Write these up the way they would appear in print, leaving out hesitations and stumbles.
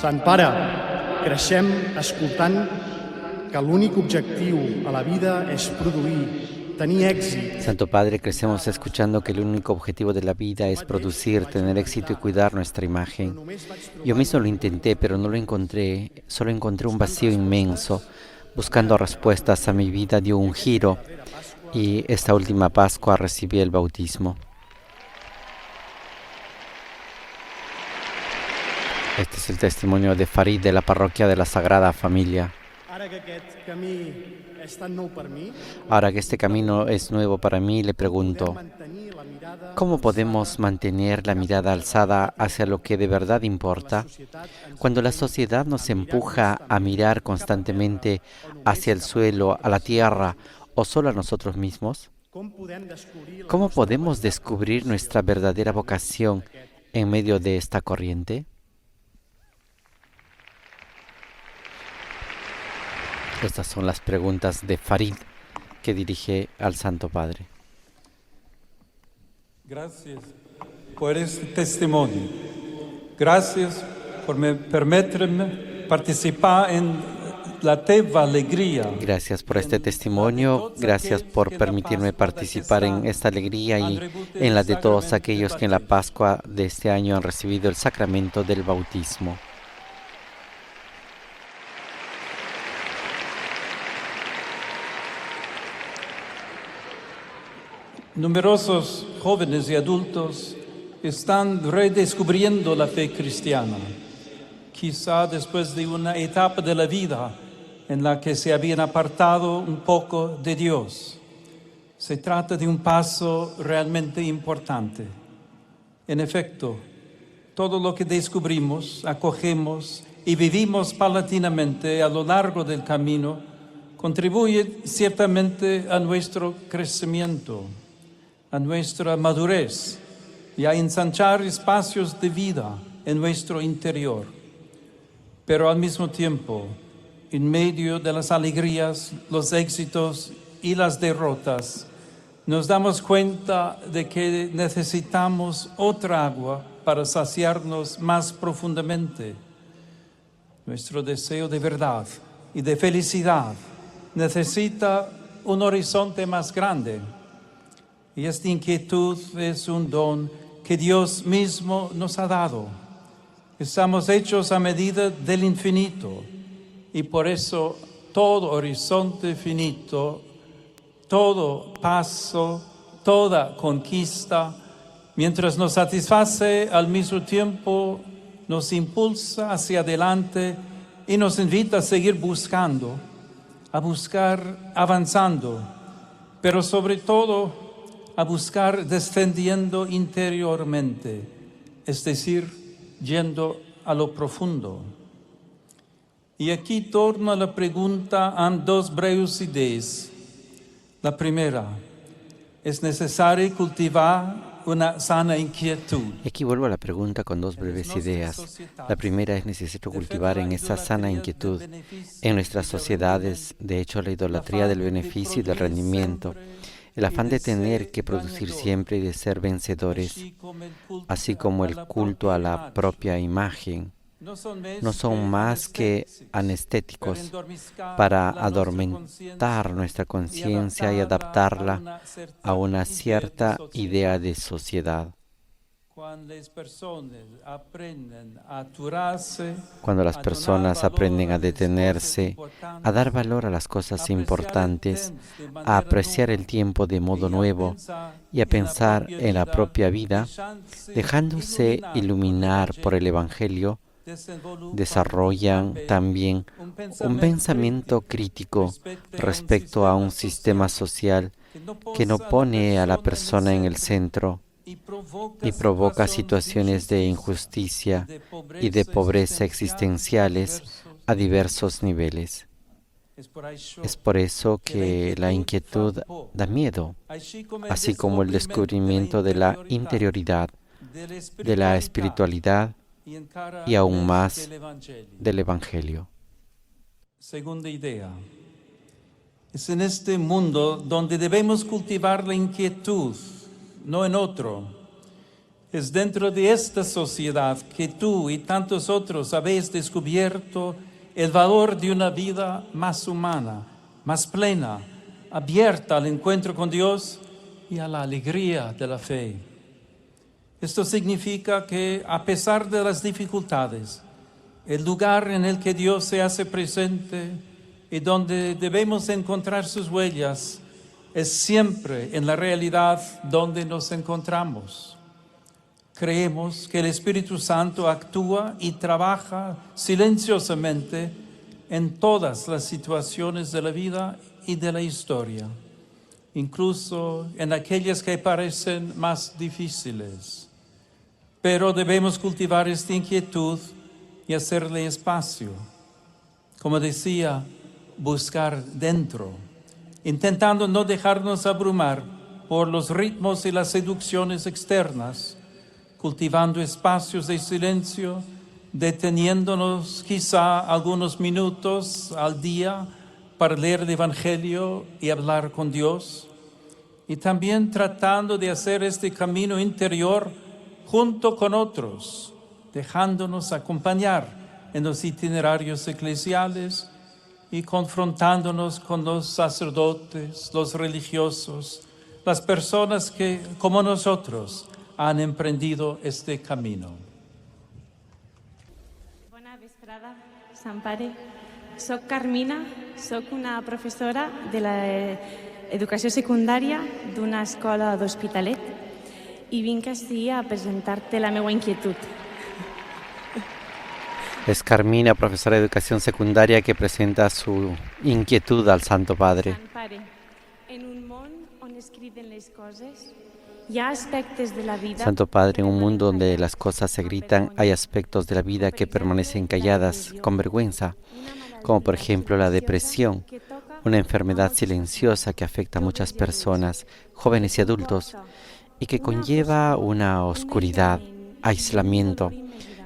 Sant Pare, creixem escoltant que l'únic objectiu a la vida és produir, tenir èxit. Santo Padre, crecemos escuchando que el único objetivo de la vida es producir, tener éxito y cuidar nuestra imagen. Yo mismo lo intenté, pero no lo encontré. Solo encontré un vacío inmenso. Buscando respuestas a mi vida dio un giro y esta última Pascua recibí el bautismo. Este es el testimonio de Farid de la parroquia de la Sagrada Familia. Ahora que este camino es nuevo para mí, le pregunto, ¿cómo podemos mantener la mirada alzada hacia lo que de verdad importa? Cuando la sociedad nos empuja a mirar constantemente hacia el suelo, a la tierra o solo a nosotros mismos, ¿cómo podemos descubrir nuestra verdadera vocación en medio de esta corriente? Estas son las preguntas de Farid que dirige al Santo Padre. Gracias por este testimonio. Gracias por permitirme participar en la teva alegría. Gracias por este testimonio. Gracias por permitirme participar en esta alegría y en la de todos aquellos que en la Pascua de este año han recibido el sacramento del bautismo. Numerosos jóvenes y adultos están redescubriendo la fe cristiana, quizá después de una etapa de la vida en la que se habían apartado un poco de Dios. Se trata de un paso realmente importante. En efecto, todo lo que descubrimos, acogemos y vivimos paulatinamente a lo largo del camino contribuye ciertamente a nuestro crecimiento, a nuestra madurez y a ensanchar espacios de vida en nuestro interior. Pero al mismo tiempo, en medio de las alegrías, los éxitos y las derrotas, nos damos cuenta de que necesitamos otra agua para saciarnos más profundamente. Nuestro deseo de verdad y de felicidad necesita un horizonte más grande. Y esta inquietud es un don que Dios mismo nos ha dado. Estamos hechos a medida del infinito y por eso todo horizonte finito, todo paso, toda conquista, mientras nos satisface, al mismo tiempo nos impulsa hacia adelante y nos invita a seguir buscando, a buscar avanzando, pero sobre todo a buscar descendiendo interiormente, es decir, yendo a lo profundo. Y aquí torna la pregunta a dos breves ideas. La primera, es necesario cultivar una sana inquietud. Aquí vuelvo a la pregunta con dos breves ideas. La primera, es necesario cultivar en esa sana inquietud. En nuestras sociedades, de hecho, la idolatría del beneficio y del rendimiento, el afán de tener que producir siempre y de ser vencedores, así como el culto a la propia imagen, no son más que anestéticos para adormentar nuestra conciencia y adaptarla a una cierta idea de sociedad. Cuando las personas aprenden a detenerse, a dar valor a las cosas importantes, a apreciar el tiempo de modo nuevo y a pensar en la propia vida, dejándose iluminar por el Evangelio, desarrollan también un pensamiento crítico respecto a un sistema social que no pone a la persona en el centro y provoca situaciones de injusticia y de pobreza existenciales a diversos niveles. Es por eso que la inquietud da miedo, así como el descubrimiento de la interioridad, de la espiritualidad y aún más del Evangelio. Segunda idea. Es en este mundo donde debemos cultivar la inquietud, no en otro. Es dentro de esta sociedad que tú y tantos otros habéis descubierto el valor de una vida más humana, más plena, abierta al encuentro con Dios y a la alegría de la fe. Esto significa que a pesar de las dificultades, el lugar en el que Dios se hace presente y donde debemos encontrar sus huellas es siempre en la realidad donde nos encontramos. Creemos que el Espíritu Santo actúa y trabaja silenciosamente en todas las situaciones de la vida y de la historia, incluso en aquellas que parecen más difíciles. Pero debemos cultivar esta inquietud y hacerle espacio. Como decía, buscar dentro, intentando no dejarnos abrumar por los ritmos y las seducciones externas, cultivando espacios de silencio, deteniéndonos quizá algunos minutos al día para leer el Evangelio y hablar con Dios, y también tratando de hacer este camino interior junto con otros, dejándonos acompañar en los itinerarios eclesiales y confrontándonos con los sacerdotes, los religiosos, las personas que, como nosotros, han emprendido este camino. Bona vesprada, Sant Pare. Soc Carmina, soc una professora de l'educació secundària d'una escola d'Hospitalet i vinc ací a presentar-te la meva inquietud. Es Carmina, profesora de educación secundaria, que presenta su inquietud al Santo Padre. Sant Pare, en un món on es criden les coses, hi ha aspectes de la vida... Santo Padre, en un mundo donde las cosas se gritan, hay aspectos de la vida que permanecen calladas con vergüenza, como por ejemplo la depresión, una enfermedad silenciosa que afecta a muchas personas, jóvenes y adultos, y que conlleva una oscuridad, aislamiento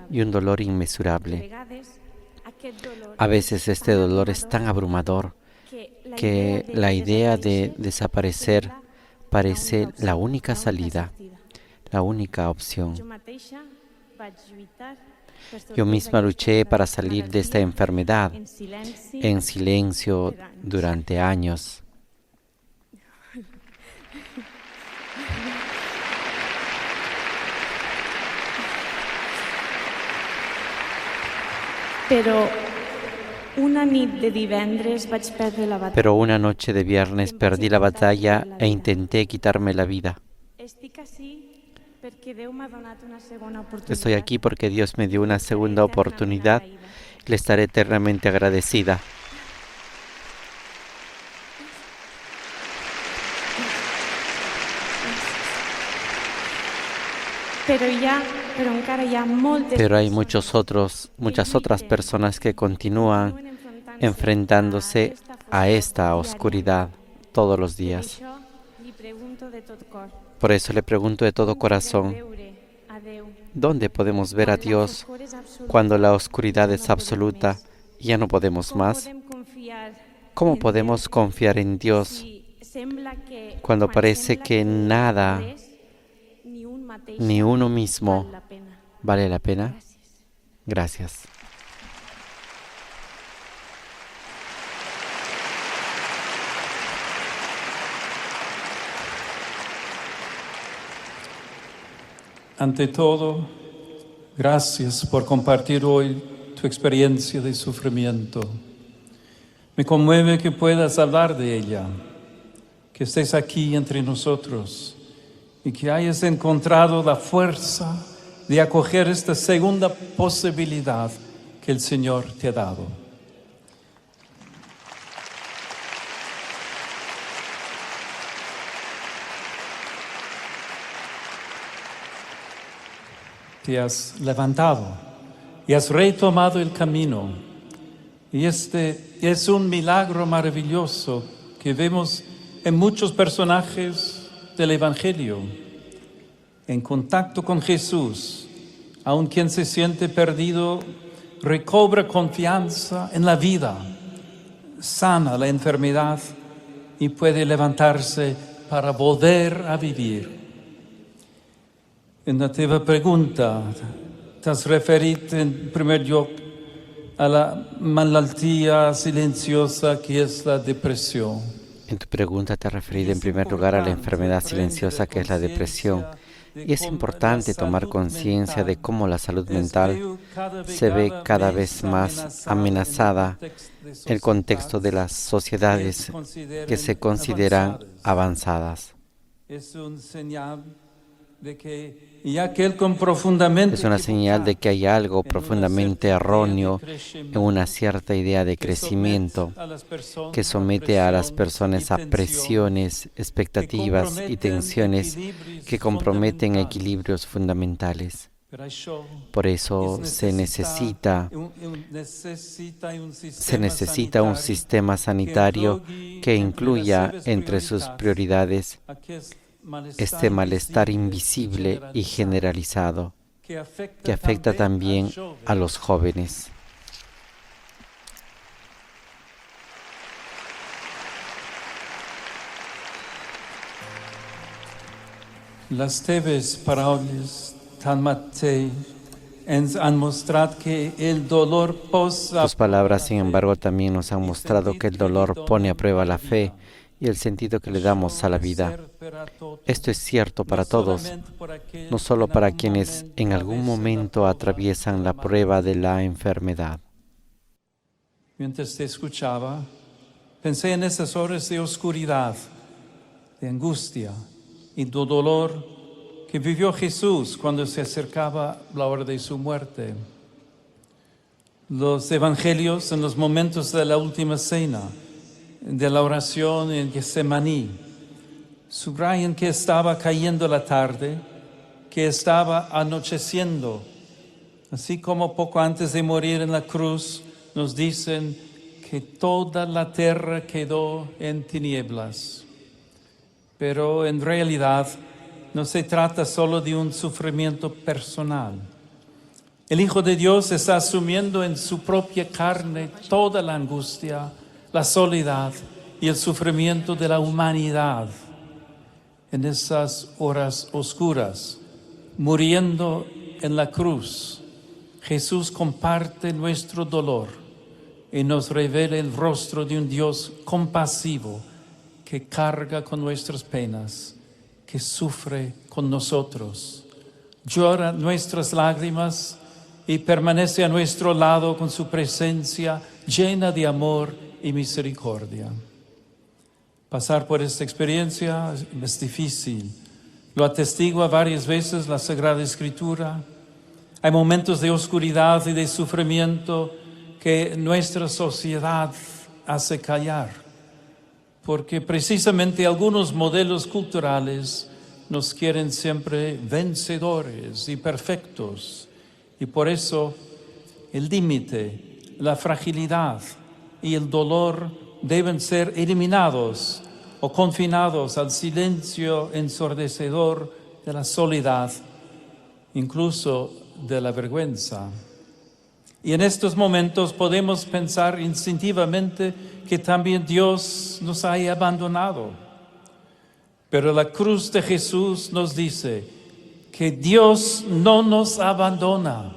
y un dolor inmesurable. A veces este dolor es tan abrumador que la idea de desaparecer parece la única salida, la única opción. Yo misma luché para salir de esta enfermedad en silencio durante años. Pero una nit de divendres vaig perdre la batalla. Pero una noche de viernes perdí la batalla e intenté quitarme la vida. Estoy aquí porque Dios me dio una segunda oportunidad y le estaré eternamente agradecida. Pero hay muchas otras personas que continúan enfrentándose a esta oscuridad todos los días. Por eso le pregunto de todo corazón, ¿dónde podemos ver a Dios cuando la oscuridad es absoluta y ya no podemos más? ¿Cómo podemos confiar en Dios cuando parece que nada, ni uno mismo, vale la pena? Gracias. Ante todo, gracias por compartir hoy tu experiencia de sufrimiento. Me conmueve que puedas hablar de ella, que estés aquí entre nosotros y que hayas encontrado la fuerza de acoger esta segunda posibilidad que el Señor te ha dado. Te has levantado y has retomado el camino. Y este es un milagro maravilloso que vemos en muchos personajes del Evangelio. En contacto con Jesús, aun quien se siente perdido, recobra confianza en la vida, sana la enfermedad y puede levantarse para volver a vivir. En la teva pregunta t'has referit en primer lloc a la malaltia silenciosa que es la depresión. En tu pregunta te has referido en primer lugar a la enfermedad silenciosa que es la depresión. Y es importante tomar conciencia de cómo la salud mental se ve cada vez más amenazada en el contexto de las sociedades que se consideran avanzadas. Es una señal de que hay algo profundamente erróneo en una cierta idea de crecimiento que somete a las personas a presiones, expectativas y tensiones que comprometen equilibrios fundamentales. Por eso se necesita un sistema sanitario que incluya entre sus prioridades este malestar invisible y generalizado que afecta también a los jóvenes. Les teves paraules tanmateix ens han mostrado que el dolor posa. Tus palabras, sin embargo, también nos han mostrado que el dolor pone a prueba la fe y el sentido que le damos a la vida. Esto es cierto para todos, no solo para quienes en algún momento atraviesan la prueba de la enfermedad. Mientras te escuchaba, pensé en esas horas de oscuridad, de angustia y de dolor que vivió Jesús cuando se acercaba la hora de su muerte. Los evangelios en los momentos de la última cena, de la oración en Getsemaní, subrayan que estaba cayendo la tarde, que estaba anocheciendo, así como poco antes de morir en la cruz nos dicen que toda la tierra quedó en tinieblas. Pero en realidad no se trata solo de un sufrimiento personal. El Hijo de Dios está asumiendo en su propia carne toda la angustia, la soledad y el sufrimiento de la humanidad. En esas horas oscuras, muriendo en la cruz, Jesús comparte nuestro dolor y nos revela el rostro de un Dios compasivo que carga con nuestras penas, que sufre con nosotros, llora nuestras lágrimas y permanece a nuestro lado con su presencia llena de amor y misericordia. Pasar por esta experiencia es difícil. Lo atestigua varias veces la Sagrada Escritura. Hay momentos de oscuridad y de sufrimiento que nuestra sociedad hace callar, porque precisamente algunos modelos culturales nos quieren siempre vencedores y perfectos, y por eso el límite, la fragilidad y el dolor deben ser eliminados o confinados al silencio ensordecedor de la soledad, incluso de la vergüenza. Y en estos momentos podemos pensar instintivamente que también Dios nos haya abandonado. Pero la cruz de Jesús nos dice que Dios no nos abandona.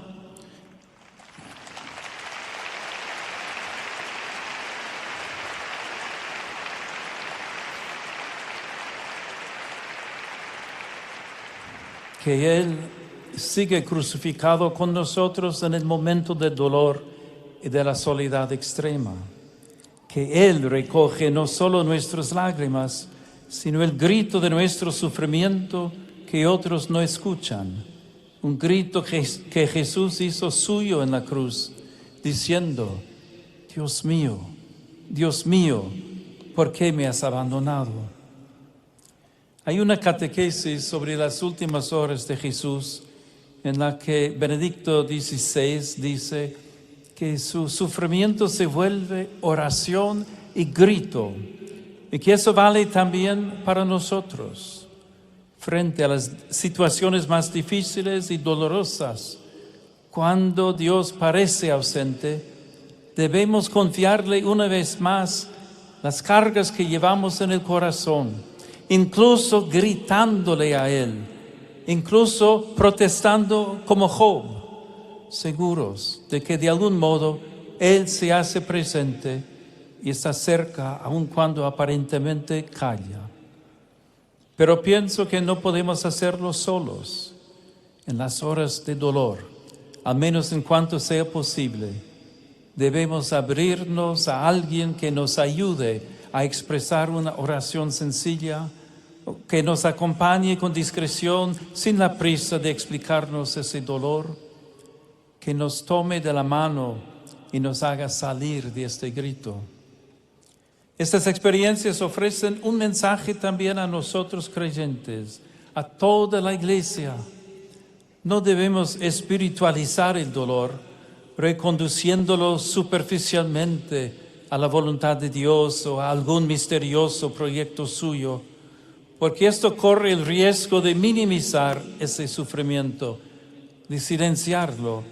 Que Él sigue crucificado con nosotros en el momento del dolor y de la soledad extrema. Que Él recoge no solo nuestras lágrimas, sino el grito de nuestro sufrimiento que otros no escuchan. Un grito que Jesús hizo suyo en la cruz, diciendo: Dios mío, ¿por qué me has abandonado? Hay una catequesis sobre las últimas horas de Jesús en la que Benedicto XVI dice que su sufrimiento se vuelve oración y grito, y que eso vale también para nosotros. Frente a las situaciones más difíciles y dolorosas, cuando Dios parece ausente, debemos confiarle una vez más las cargas que llevamos en el corazón, incluso gritándole a Él: incluso protestando como Job, seguros de que de algún modo Él se hace presente y está cerca aun cuando aparentemente calla. Pero pienso que no podemos hacerlo solos en las horas de dolor, al menos en cuanto sea posible. Debemos abrirnos a alguien que nos ayude a expresar una oración sencilla, que nos acompañe con discreción, sin la prisa de explicarnos ese dolor, que nos tome de la mano y nos haga salir de este grito. Estas experiencias ofrecen un mensaje también a nosotros creyentes, a toda la Iglesia. No debemos espiritualizar el dolor, reconduciéndolo superficialmente a la voluntad de Dios o a algún misterioso proyecto suyo, porque esto corre el riesgo de minimizar ese sufrimiento, de silenciarlo,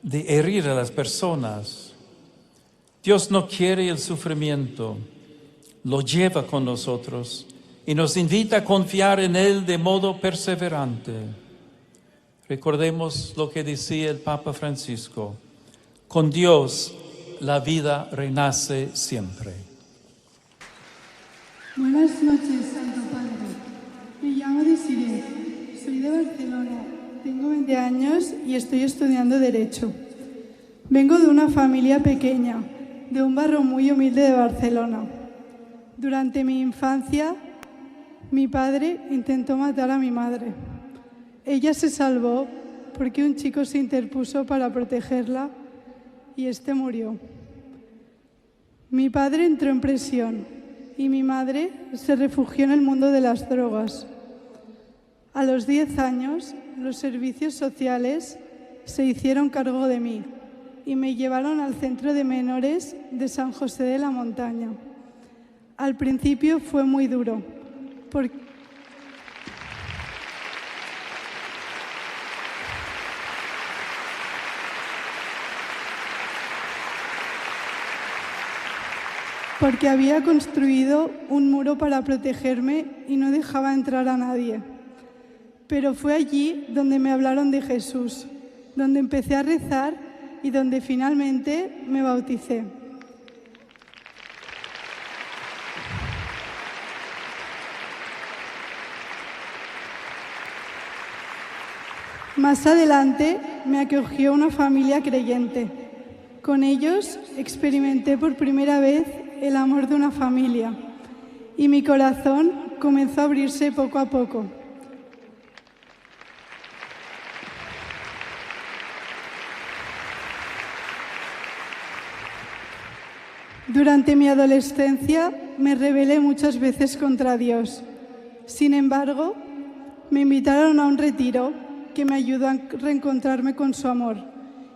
de herir a las personas. Dios no quiere el sufrimiento, lo lleva con nosotros y nos invita a confiar en Él de modo perseverante. Recordemos lo que decía el Papa Francisco: con Dios la vida renace siempre. Buenas noches, Santo Padre. Me llamo Desiree, soy de Barcelona, tengo 20 años y estoy estudiando Derecho. Vengo de una familia pequeña, de un barrio muy humilde de Barcelona. Durante mi infancia, mi padre intentó matar a mi madre. Ella se salvó porque un chico se interpuso para protegerla y este murió. Mi padre entró en prisión y mi madre se refugió en el mundo de las drogas. A los 10 años, los servicios sociales se hicieron cargo de mí y me llevaron al centro de menores de San José de la Montaña. Al principio fue muy duro, porque había construido un muro para protegerme y no dejaba entrar a nadie. Pero fue allí donde me hablaron de Jesús, donde empecé a rezar y donde finalmente me bauticé. Más adelante me acogió una familia creyente. Con ellos experimenté por primera vez el amor de una familia y mi corazón comenzó a abrirse poco a poco. Durante mi adolescencia me rebelé muchas veces contra Dios. Sin embargo, me invitaron a un retiro que me ayudó a reencontrarme con su amor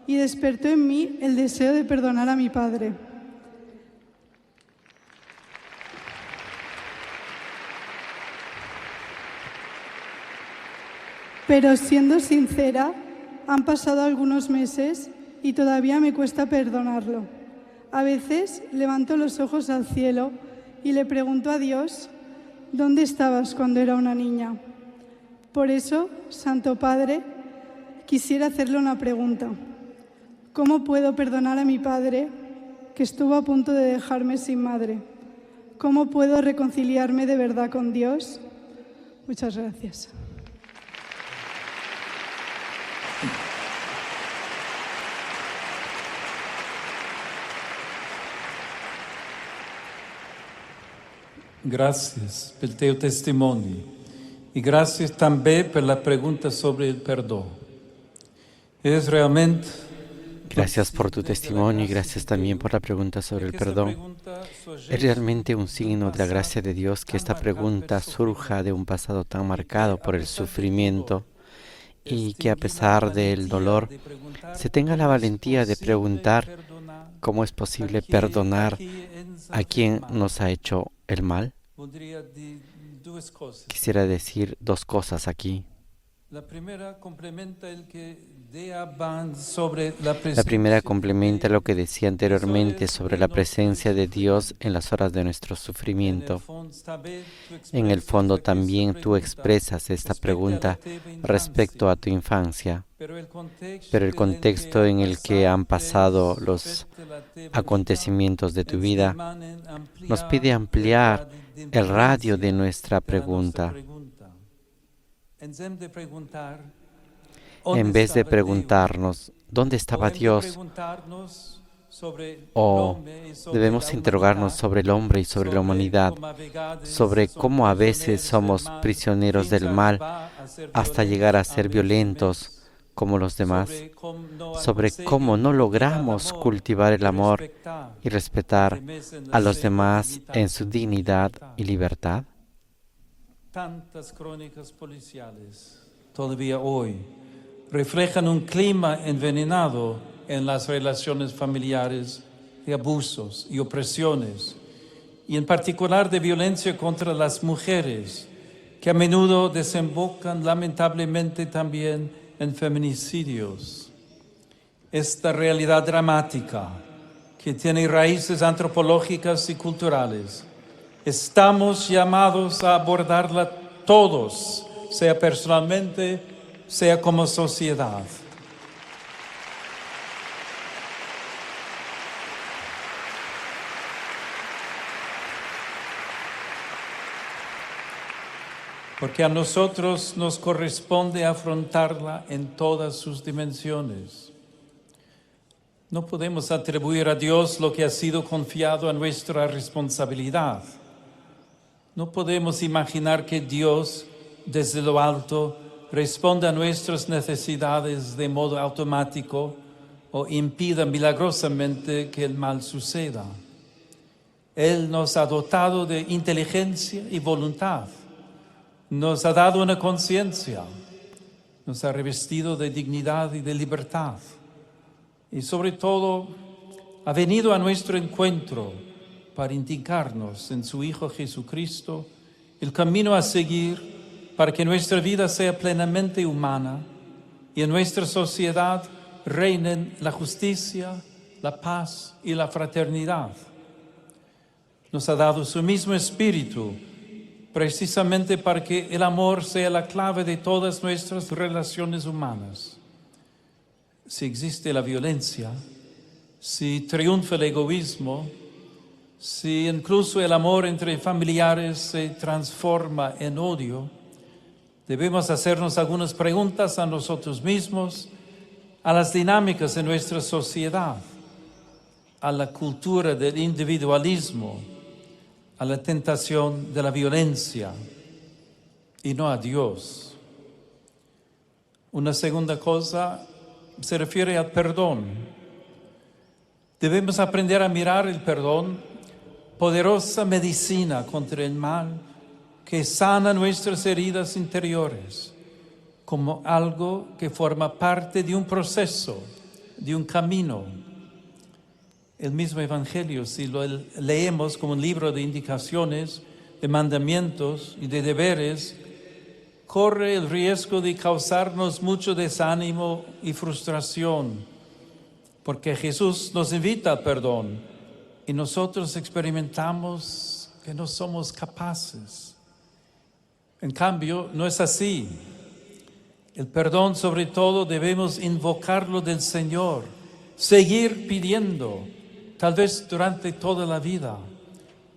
y despertó en mí el deseo de perdonar a mi padre. Pero siendo sincera, han pasado algunos meses y todavía me cuesta perdonarlo. A veces levanto los ojos al cielo y le pregunto a Dios, ¿dónde estabas cuando era una niña? Por eso, Santo Padre, quisiera hacerle una pregunta. ¿Cómo puedo perdonar a mi padre que estuvo a punto de dejarme sin madre? ¿Cómo puedo reconciliarme de verdad con Dios? Muchas gracias. Gracias per il teu testimoni e gracias também pela pergunta sobre el perdón. Es realmente... Gracias por tu testimonio y gracias también por la pregunta sobre el perdón. Es realmente un signo de la gracia de Dios que esta pregunta surja de un pasado tan marcado por el sufrimiento y que a pesar del dolor se tenga la valentía de preguntar cómo es posible perdonar a quien nos ha hecho el mal. Quisiera decir dos cosas aquí. La primera complementa lo que decía anteriormente sobre la presencia de Dios en las horas de nuestro sufrimiento. En el fondo también tú expresas esta pregunta respecto a tu infancia, pero el contexto en el que han pasado los acontecimientos de tu vida nos pide ampliar el radio de nuestra pregunta. En vez de preguntarnos ¿dónde estaba Dios? O debemos interrogarnos sobre el hombre y sobre la humanidad, sobre cómo a veces somos prisioneros del mal hasta llegar a ser violentos como los demás, sobre cómo no logramos cultivar el amor y respetar a los demás en su dignidad y libertad. Tantas crónicas policiales todavía hoy reflejan un clima envenenado en las relaciones familiares de abusos y opresiones, y en particular de violencia contra las mujeres, que a menudo desembocan lamentablemente también en feminicidios. Esta realidad dramática, que tiene raíces antropológicas y culturales, estamos llamados a abordarla todos, sea personalmente, sea como sociedad. Porque a nosotros nos corresponde afrontarla en todas sus dimensiones. No podemos atribuir a Dios lo que ha sido confiado a nuestra responsabilidad. No podemos imaginar que Dios, desde lo alto, responda a nuestras necesidades de modo automático o impida milagrosamente que el mal suceda. Él nos ha dotado de inteligencia y voluntad. Nos ha dado una conciencia. Nos ha revestido de dignidad y de libertad. Y sobre todo, ha venido a nuestro encuentro para indicarnos en su Hijo Jesucristo el camino a seguir para que nuestra vida sea plenamente humana y en nuestra sociedad reinen la justicia, la paz y la fraternidad. Nos ha dado su mismo espíritu precisamente para que el amor sea la clave de todas nuestras relaciones humanas. Si existe la violencia, si triunfa el egoísmo, si incluso el amor entre familiares se transforma en odio, debemos hacernos algunas preguntas a nosotros mismos, a las dinámicas de nuestra sociedad, a la cultura del individualismo, a la tentación de la violencia y no a Dios. Una segunda cosa se refiere al perdón. Debemos aprender a mirar el perdón, poderosa medicina contra el mal, que sana nuestras heridas interiores, como algo que forma parte de un proceso, de un camino. El mismo Evangelio, si lo leemos como un libro de indicaciones, de mandamientos y de deberes, corre el riesgo de causarnos mucho desánimo y frustración, porque Jesús nos invita al perdón y nosotros experimentamos que no somos capaces. En cambio, no es así. El perdón, sobre todo, debemos invocarlo del Señor, seguir pidiendo, tal vez durante toda la vida,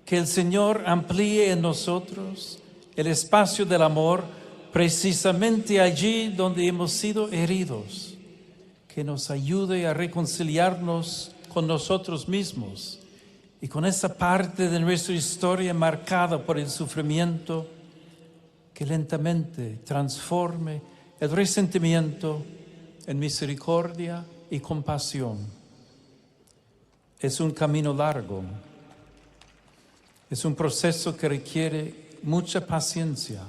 que el Señor amplíe en nosotros el espacio del amor precisamente allí donde hemos sido heridos, que nos ayude a reconciliarnos con nosotros mismos y con esa parte de nuestra historia marcada por el sufrimiento, que lentamente transforme el resentimiento en misericordia y compasión. Es un camino largo, es un proceso que requiere mucha paciencia.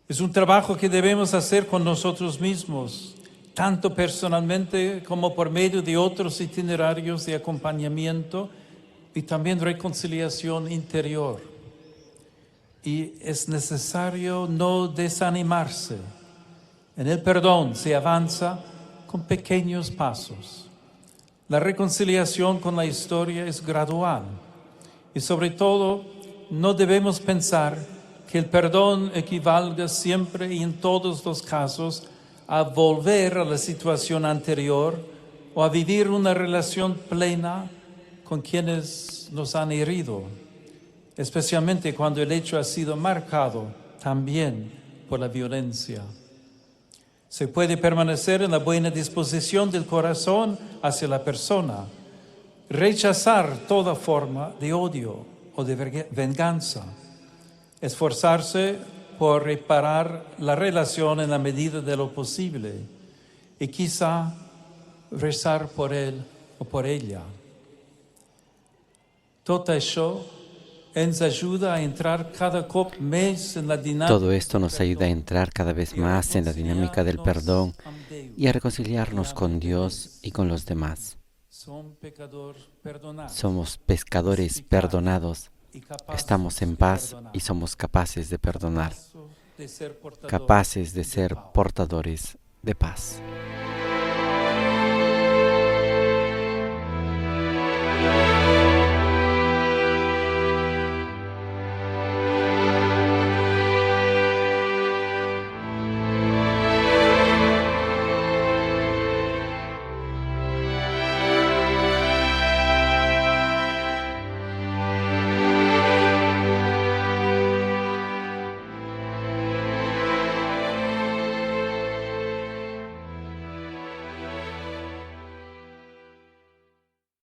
Es un trabajo que debemos hacer con nosotros mismos, tanto personalmente como por medio de otros itinerarios de acompañamiento y también reconciliación interior. Y es necesario no desanimarse, En el perdón se avanza con pequeños pasos. La reconciliación con la historia es gradual y sobre todo no debemos pensar que el perdón equivalga siempre y en todos los casos a volver a la situación anterior o a vivir una relación plena con quienes nos han herido, especialmente cuando el hecho ha sido marcado también por la violencia. Se puede permanecer en la buena disposición del corazón hacia la persona, rechazar toda forma de odio o de venganza, esforzarse por reparar la relación en la medida de lo posible y quizá rezar por él o por ella. Todo esto nos ayuda a entrar cada vez más en la dinámica del perdón y a reconciliarnos con Dios y con los demás. Somos pescadores perdonados, estamos en paz y somos capaces de perdonar, capaces de ser portadores de paz.